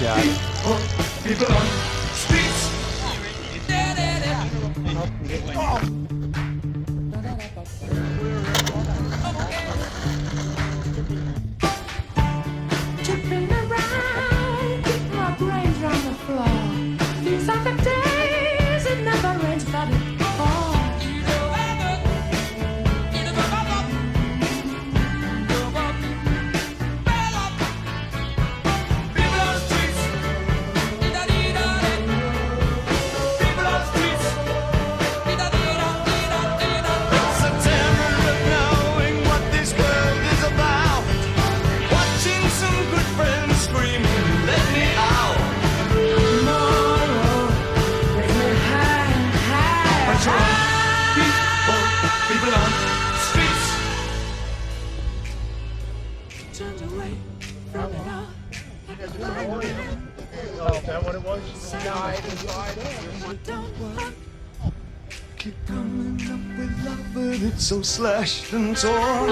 yani. Tripping around, keep my brains on the floor. These are the days it never rains, but it falls. Keep coming up with love, but it's so slashed and torn.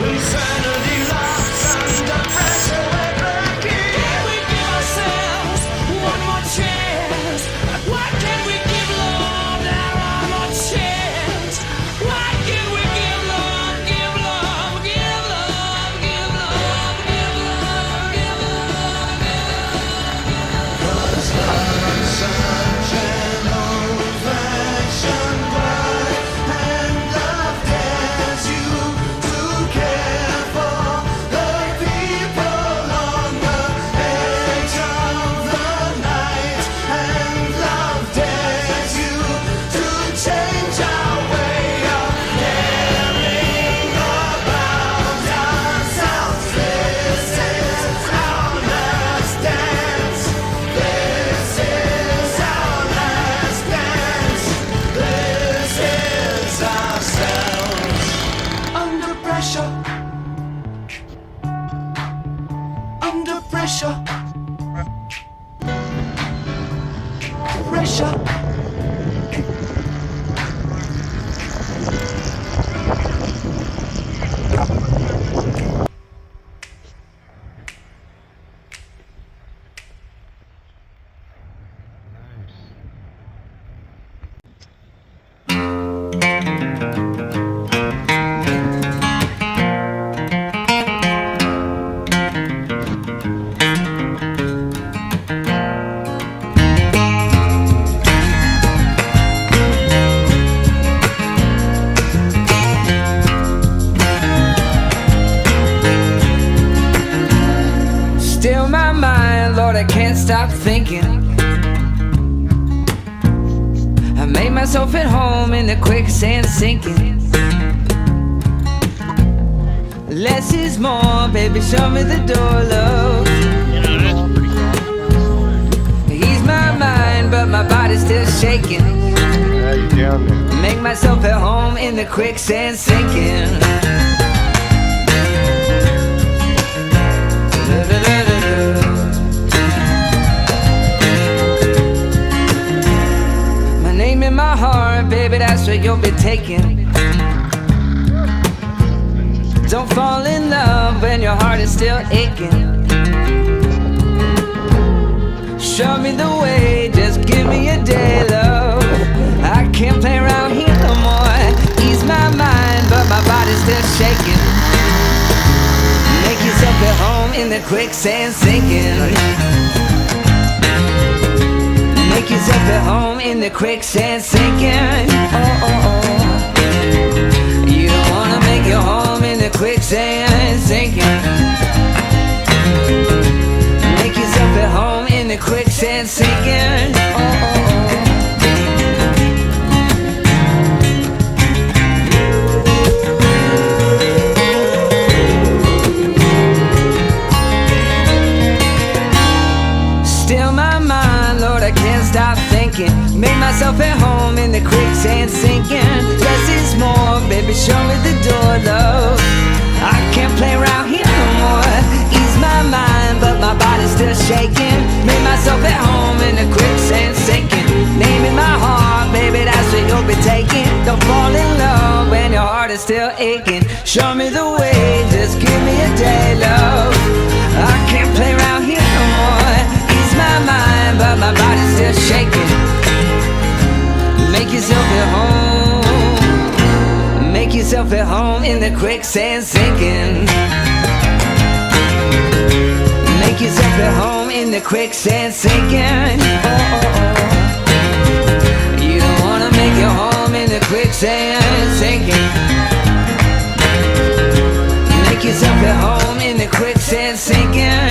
Insanity locks under pressure, we're breaking. Can we give ourselves one more chance? Why can't we give love that one more chance? Why can't we give love, give love, give love, give love, give love, give love, give love? 'Cause love's such an old-fashioned word, and love dares you to care for the people on the edge of the night, and love dares you to change our way of caring about ourselves. This is our last dance. This is our last dance. This is ourselves. Under pressure. Under pressure. Pressure. Still my mind, Lord, I can't stop thinking. I made myself at home in the quicksand sinking. Less is more, baby, show me the door, love. Ease my mind, but my body's still shaking. Yeah, you down there. Make myself at home in the quicksand sinking. My name in my heart, baby, that's what you'll be taking. Don't fall in love when your heart is still aching. Show me the way, just give me a day, love. I can't play around here no more. Ease my mind, but my body's still shaking. Make yourself at home in the quicksand sinking. Make yourself at home in the quicksand sinking. Oh, oh, oh. You don't wanna make your home in the quicksand sinking. Make yourself at home in the quicksand sinking. Oh, oh, oh. Still my mind, Lord, I can't stop thinking. Make myself at home in the quicksand sinking. Less is more, baby, show me the door, love. I can't play around here no more. Ease my mind, but my body's still shaking. Make myself at still aching. Show me the way, just give me a day, love. I can't play around here no more. Ease my mind, but my body's still shaking. Make yourself at home. Make yourself at home in the quicksand sinking. Make yourself at home in the quicksand sinking. Oh, oh, oh. You don't wanna make your home in the quicksand sinking. Make yourself at home in the quicksand sinking.